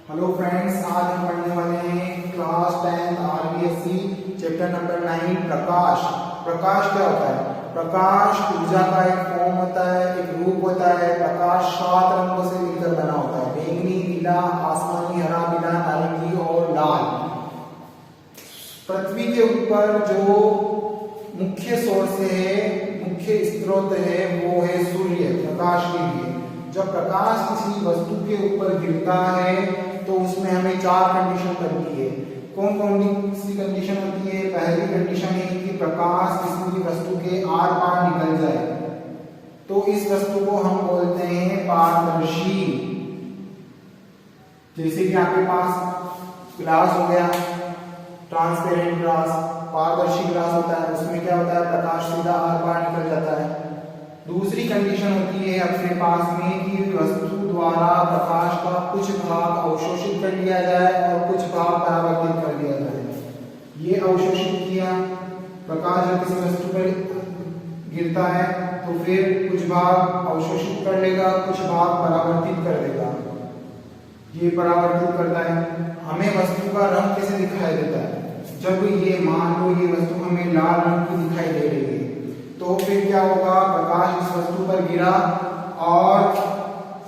Hello friends, आज हम पढ़ने वाले हैं क्लास 10 आरबीएससी चैप्टर नंबर 9 प्रकाश। प्रकाश क्या होता है? प्रकाश ऊर्जा का एक फॉर्म होता है, एक रूप होता है। प्रकाश 7 रंगों से मिलकर बना होता है, बैंगनी, नीला, आसमानी, हरा, पीला, नारंगी और लाल। पृथ्वी के ऊपर जो मुख्य सोर्स है, मुख्य स्रोत है, वो है सूर्य प्रकाश के लिए। जब प्रकाश किसी वस्तु के ऊपर गिरता है तो उसमें हमें 4 कंडीशन बनती है। कौन कौन सी कंडीशन होती है? पहली कंडीशन है कि प्रकाश किसी भी वस्तु के आर पार निकल जाए, तो इस वस्तु को हम बोलते हैं पारदर्शी। जैसे कि आपके पास ग्लास हो गया, ट्रांसपेरेंट ग्लास, पारदर्शी ग्लास होता है, उसमें क्या होता है? प्रकाश सीधा आर पार निकल जाता है। दूसरी कंडीशन होती है अपने पास में कि वस्तु द्वारा प्रकाश का कुछ भाग अवशोषित कर लिया जाए और कुछ भाग परावर्तित कर दिया जाए। ये अवशोषित किया, प्रकाश जब किसी वस्तु पर गिरता है तो फिर कुछ भाग अवशोषित कर लेगा, कुछ भाग परावर्तित कर देगा। ये परावर्तित करता है। हमें वस्तु का रंग कैसे दिखाई देता है? जब ये मान लो ये वस्तु हमें लाल रंग की दिखाई दे रही है, तो फिर क्या होगा? प्रकाश इस वस्तु पर गिरा और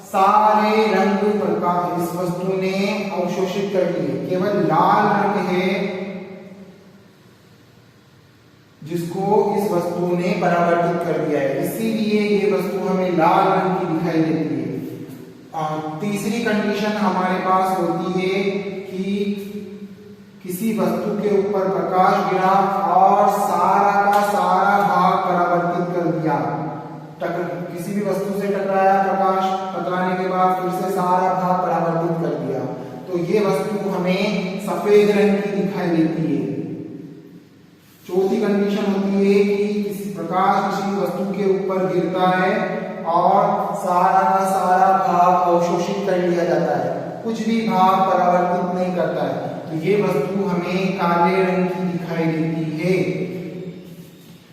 सारे रंग प्रकाश इस वस्तु ने अवशोषित कर लिए। केवल लाल रंग है जिसको इस वस्तु ने परावर्तित कर दिया है, इसीलिए ये वस्तु हमें लाल रंग की दिखाई देती है। तीसरी कंडीशन हमारे पास होती है कि किसी वस्तु के ऊपर प्रकाश गिरा और सारा का सारा भाग परावर्तित कर दिया। किसी भी वस्तु से टकराया प्रकाश, टकराने के बाद फिर से सारा भाग परावर्तित कर दिया, तो ये वस्तु हमें सफेद रंग की दिखाई देती है। चौथी कंडीशन होती है कि किसी प्रकाश किसी वस्तु के ऊपर गिरता है और सारा का सारा भाग अवशोषित कर लिया जाता है, कुछ भी भाग परावर्तित नहीं करता है, तो ये वस्तु हमें काले रंग की दिखाई देती है।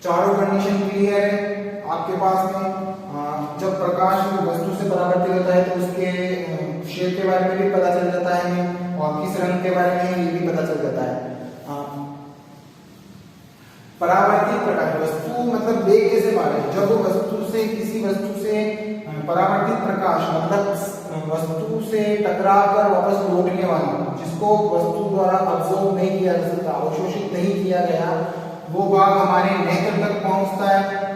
चारों कंडीशन क्लियर है आपके पास में। जब प्रकाश वस्तु से परावर्तित होता है तो उसके शेप के बारे में भी पता चल जाता है और किस रंग के बारे में ये भी पता चल जाता है। परावर्तित प्रकाश, वस्तु मतलब वेग कैसे बढ़े? जब वस्तु से किसी वस्तु से परावर्तित प्रकाश मतलब वस्तु से टकराकर वापस लौटने वाला, जिसको वस्तु द्वारा अब्सॉर्ब नहीं किया जा सकता, अवशोषित नहीं किया गया, वो भाग हमारे नेत्र तक पहुंचता है।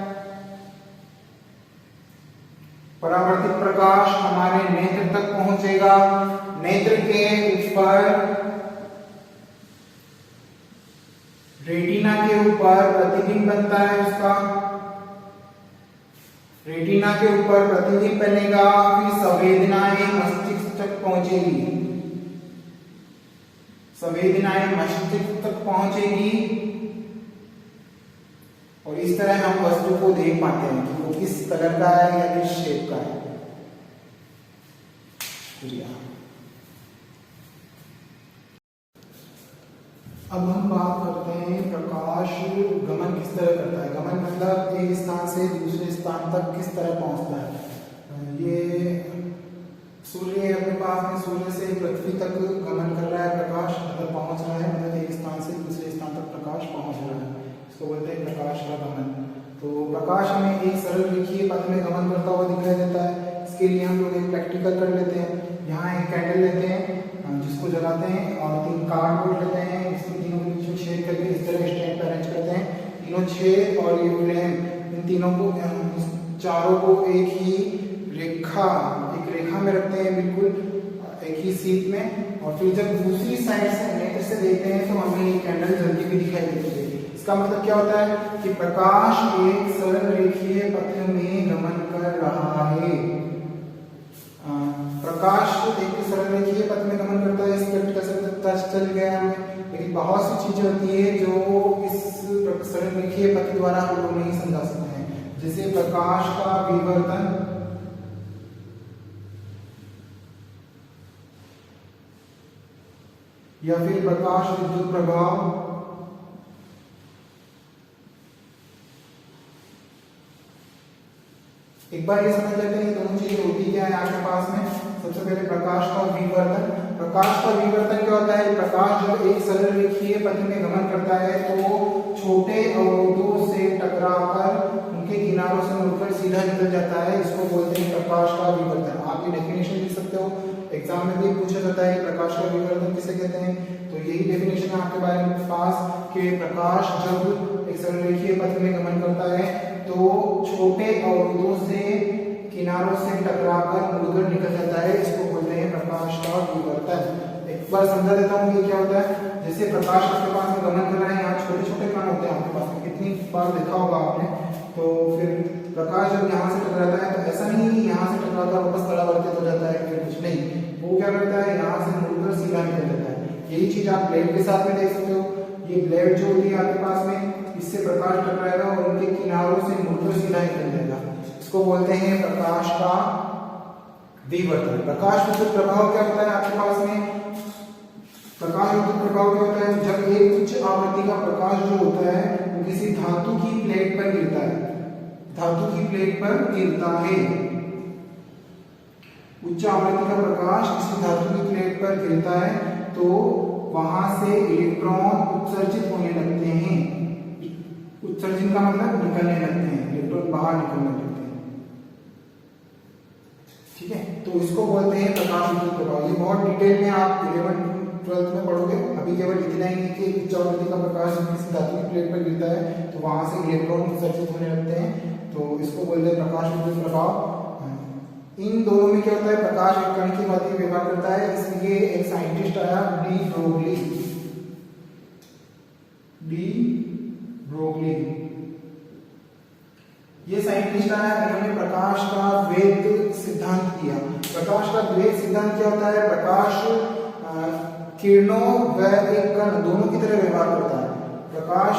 परावर्तित प्रकाश हमारे नेत्र तक पहुंचेगा। नेत्र के ऊपर, रेटिना के ऊपर प्रतिबिंब बनता है उसका। रेटिना के ऊपर प्रतिबिंब बनेगा, फिर संवेदनाएं मस्तिष्क तक पहुंचेगी। संवेदनाएं मस्तिष्क तक पहुंचेगी और इस तरह हम वस्तु को देख पाते हैं कि वो किस कलर का है या किस शेप का है। अब हम बात करते हैं प्रकाश गमन किस तरह करता है। गमन मतलब एक स्थान से दूसरे स्थान तक किस तरह पहुंचता है। ये सूर्य अपने पास में, सूर्य से पृथ्वी तक गमन कर रहा है प्रकाश, मतलब पहुंच रहा है, मतलब एक स्थान से दूसरे स्थान तक प्रकाश पहुंच रहा है, इसको बोलते हैं प्रकाश का गमन। तो प्रकाश हमें एक सरल रेखीय पथ में गमन करता हुआ दिखाई देता है। इसके लिए हम लोग एक प्रैक्टिकल कर लेते हैं। यहाँ एक कैंडल लेते हैं जिसको जलाते हैं और 3 कार्डबोर्ड लेते हैं, इसको तीनों के बीच में छेद करके इस तरह स्टैंड पर अरेंज करते हैं। तीनों छेद और ये फ्लेम, इन तीनों को, चारों को एक ही रेखा में रखते हैं, बिल्कुल एक ही सीट में। और फिर जब दूसरी साइड से नेत्र से देखते हैं तो हमें ये कैंडल जलती हुई दिखाई देती है। इसका मतलब क्या होता है कि प्रकाश एक सरल रेखीय पथ में गमन कर रहा है। प्रकाश एक सरल रेखीय पथ में गमन करता है, इस प्रैक्टिकल से पता चल गया हमें। लेकिन बहुत सी चीजें होती है जो इस सरल रेखीय पथ द्वारा हम लोग नहीं समझा सकते हैं, जैसे प्रकाश का विवर्तन, या फिर प्रकाश विद्युत प्रभाव, एक बार ये समझ लेते हैं दोनों चीजें होती क्या है आपके पास में। सबसे पहले प्रकाश का विवर्तन। प्रकाश का विवर्तन क्या होता है? प्रकाश जब एक सरल रेखीय पथ में गमन करता है तो छोटे अवरोधों से टकराकर उनके किनारों से मुड़कर सीधा निकल जाता है, इसको बोलते हैं प्रकाश का विवर्तन। आप ये डेफिनेशन लिख सकते हो, एग्जाम में भी पूछा जाता है प्रकाश का विवर्तन किसे कहते हैं। तो यही डेफिनेशन है आपके बारे में पास कि प्रकाश जब एक सरल रेखीय पथ में गमन करता है तो छोटे अवरोधों से किनारों से टकराकर मुड़कर निकल जाता है, इसको बोलते हैं प्रकाश का विवर्तन। एक बार समझा देता हूँ ये क्या होता है। जैसे प्रकाश आपके पास में गमन कर रहा है, यहाँ छोटे छोटे कण होते हैं आपके पास में, कितनी बार देखा होगा आपने। तो फिर प्रकाश जब यहाँ से टकराता है तो ऐसा नहीं है कि यहाँ से टकराकर वापस परावर्तित हो जाता है, फिर कुछ नहीं, वो क्या करता है यहाँ से मुड़कर सीधा निकल जाता है। यही चीज आप ब्लेड के साथ में देख सकते हो। ये ब्लेड जो होती है आपके पास में, इससे प्रकाश टकराएगा और उनके किनारों से मुड़कर सीधा निकल जाएगा, इसको बोलते हैं प्रकाश का विवर्तन। प्रकाश विद्युत प्रभाव क्या होता है आपके पास में? प्रकाश विद्युत प्रभाव क्या होता है? जब एक उच्च आवृत्ति का प्रकाश जो होता है वो किसी धातु की प्लेट पर गिरता है, धातु की प्लेट पर गिरता है, उच्च आवृत्ति का प्रकाश किसी धातु की प्लेट पर गिरता है तो वहां से इलेक्ट्रॉन उत्सर्जित होने लगते हैं। उत्सर्जन का मतलब निकलने लगते हैं, इलेक्ट्रॉन बाहर निकलने लगते हैं, ठीक है। तो इसको बोलते हैं प्रकाश विद्युत प्रभाव। ये बहुत डिटेल में आप 11th-12th में पढ़ोगे, अभी केवल इतना ही कि उच्च आवृत्ति का प्रकाश किसी धातु की प्लेट पर गिरता है तो वहां से इलेक्ट्रॉन उत्सर्जित होने लगते हैं, तो इसको बोलते हैं प्रकाश विद्युत प्रभाव। इन दोनों में क्या होता है? प्रकाश एक कण की भांति व्यवहार करता है, इसलिए एक साइंटिस्ट आया डी ब्रोगली। ये साइंटिस्ट आया, इन्होंने प्रकाश का द्वैत सिद्धांत दिया। प्रकाश का द्वैत सिद्धांत क्या होता है? प्रकाश किरणों व एक कण दोनों की तरह व्यवहार करता है। प्रकाश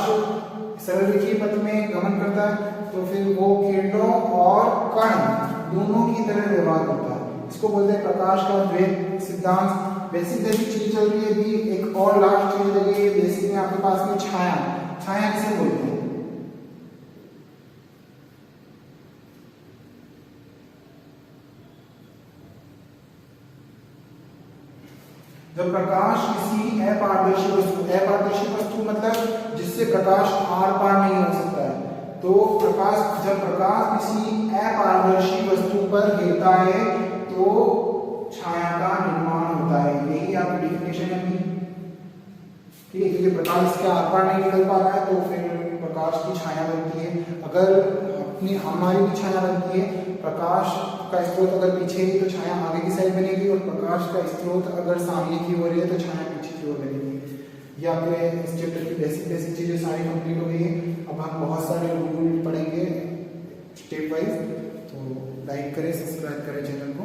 सरल रेखीय पथ में गमन करता है तो फिर वो किरणों और कण दोनों की तरह व्यवहार करता है, इसको बोलते हैं प्रकाश का द्वैत सिद्धांत। बेसिक चीज चल रही है अभी, एक और लास्ट चीज लगी है बेसिक में आपके पास में, छाया। छाया किसे बोलते हैं? जब प्रकाश किसी अपारदर्शी वस्तु, अपारदर्शी वस्तु मतलब जिससे प्रकाश आर पार नहीं हो सकता है, तो प्रकाश जब प्रकाश किसी अपारदर्शी वस्तु पर गिरता है तो छाया का निर्माण होता है। यही आपकी डेफिनेशन है, ठीक है। क्योंकि प्रकाश इसके आर पार नहीं निकल पा रहा है तो फिर प्रकाश की छाया बनती है। अगर अपनी हमारी भी छाया बनती है, प्रकाश का स्रोत अगर पीछे है तो छाया आगे की साइड बनेगी, और प्रकाश का स्रोत अगर सामने की ओर है तो छाया पीछे की ओर बनेगी। ये आपके इस चैप्टर की बेसिक चीजें सारी कंप्लीट हो गई है। अब हम बहुत सारे रूल पढ़ेंगे स्टेप वाइज, तो लाइक करें, सब्सक्राइब करें चैनल को।